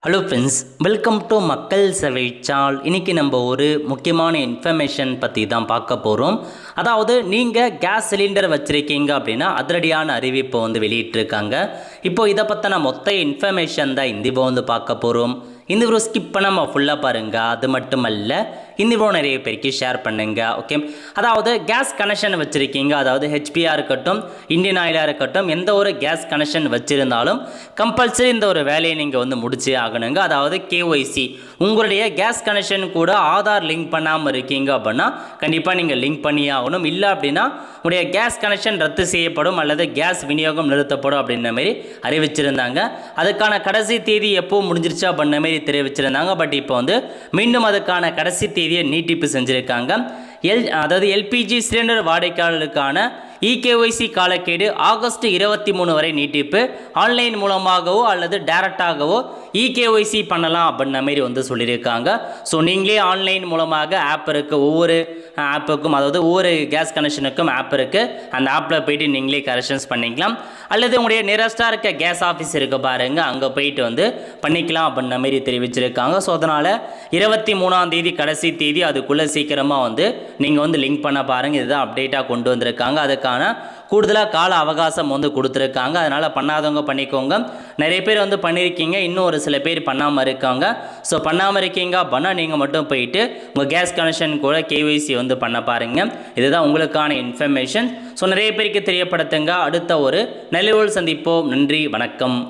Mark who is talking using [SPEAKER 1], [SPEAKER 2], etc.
[SPEAKER 1] Hello friends, welcome to மக்கள் சேவை சால். இன்றைக்கி நம்ம ஒரு முக்கியமான இன்ஃபர்மேஷன் பற்றி தான் பார்க்க போகிறோம். அதாவது நீங்கள் கேஸ் சிலிண்டர் வச்சுருக்கீங்க அப்படின்னா அதிரடியான அறிவிப்பை வெளியிட்டிருக்காங்க. இப்போது இதை பற்றின மொத்த இன்ஃபர்மேஷன் தான் இந்த வந்து பார்க்க போகிறோம். இந்த வீடியோ ஸ்கிப் பண்ணாமல் ஃபுல்லாக பாருங்கள். அது மட்டுமல்ல, இந்த வீடியோ நிறைய பேருக்கு ஷேர் பண்ணுங்கள். ஓகே, அதாவது கேஸ் கனெக்ஷன் வச்சுருக்கீங்க, அதாவது ஹெச்பியாக இருக்கட்டும், இந்தியன் ஆயிலாக இருக்கட்டும், எந்த ஒரு கேஸ் கனெக்ஷன் வச்சுருந்தாலும் கம்பல்சரி இந்த ஒரு வேலையை நீங்கள் முடிச்சே ஆகணுங்க. அதாவது கேஒய்சி, உங்களுடைய கேஸ் கனெக்ஷன் கூட ஆதார் லிங்க் பண்ணாமல் இருக்கீங்க அப்படின்னா கண்டிப்பாக நீங்கள் லிங்க் பண்ணி ஆகணும். இல்லை அப்படின்னா உங்களுடைய கேஸ் கனெக்ஷன் ரத்து செய்யப்படும் அல்லது கேஸ் விநியோகம் நிறுத்தப்படும் அப்படின்ற மாதிரி அறிவிச்சிருந்தாங்க. அதுக்கான கடைசி தேதி எப்போ முடிஞ்சிருச்சு அப்படின்ற மாதிரி தெரிவிச்சிருந்தாங்க. பட் இப்போ மீண்டும் அதுக்கான கடைசி தேதியை நீட்டிப்பு செஞ்சுருக்காங்க. அதாவது எல்பிஜி சிலிண்டர் வாடிக்கையாளர்களுக்கான இகேஒய்சி காலக்கெடு ஆகஸ்ட் 23 வரை நீட்டிப்பு. ஆன்லைன் மூலமாகவோ அல்லது டைரக்டாகவோ இகேஒய்சி பண்ணலாம் அப்படின்ற மாதிரி சொல்லியிருக்காங்க. ஸோ நீங்களே ஆன்லைன் மூலமாக ஆப் இருக்குது, ஒவ்வொரு ஆப்புக்கும், அதாவது ஒவ்வொரு கேஸ் கனெக்ஷனுக்கும் ஆப் இருக்குது. அந்த ஆப்பில் போயிட்டு நீங்களே கரெக்ஷன்ஸ் பண்ணிக்கலாம். அல்லது உங்களுடைய நியரஸ்டாக இருக்க கேஸ் ஆஃபீஸ் இருக்க பாருங்கள், அங்கே போயிட்டு பண்ணிக்கலாம் அப்படின்ற மாதிரி தெரிவிச்சிருக்காங்க. ஸோ அதனால் 23ஆம் தேதி கடைசி தேதி, அதுக்குள்ளே சீக்கிரமாக நீங்கள் லிங்க் பண்ண பாருங்கள். இதுதான் அப்டேட்டாக கொண்டு வந்திருக்காங்க. அதுக்கான கூடுதலாக கால அவகாசம் கொடுத்துருக்காங்க. அதனால் பண்ணாதவங்க பண்ணிக்கோங்க. நிறைய பேர் பண்ணியிருக்கீங்க, இன்னும் ஒரு சில பேர் பண்ணாமல் இருக்காங்க. ஸோ பண்ணாமல் இருக்கீங்க அப்படின்னா நீங்கள் மட்டும் போயிட்டு உங்கள் கேஸ் கனெக்ஷன் கூட கேஒய்சி பண்ண பாருங்கள். இதுதான் உங்களுக்கான இன்ஃபர்மேஷன். ஸோ நிறைய பேருக்கு தெரியப்படுத்துங்க. அடுத்த ஒரு நிலவில் சந்திப்போம். நன்றி, வணக்கம்.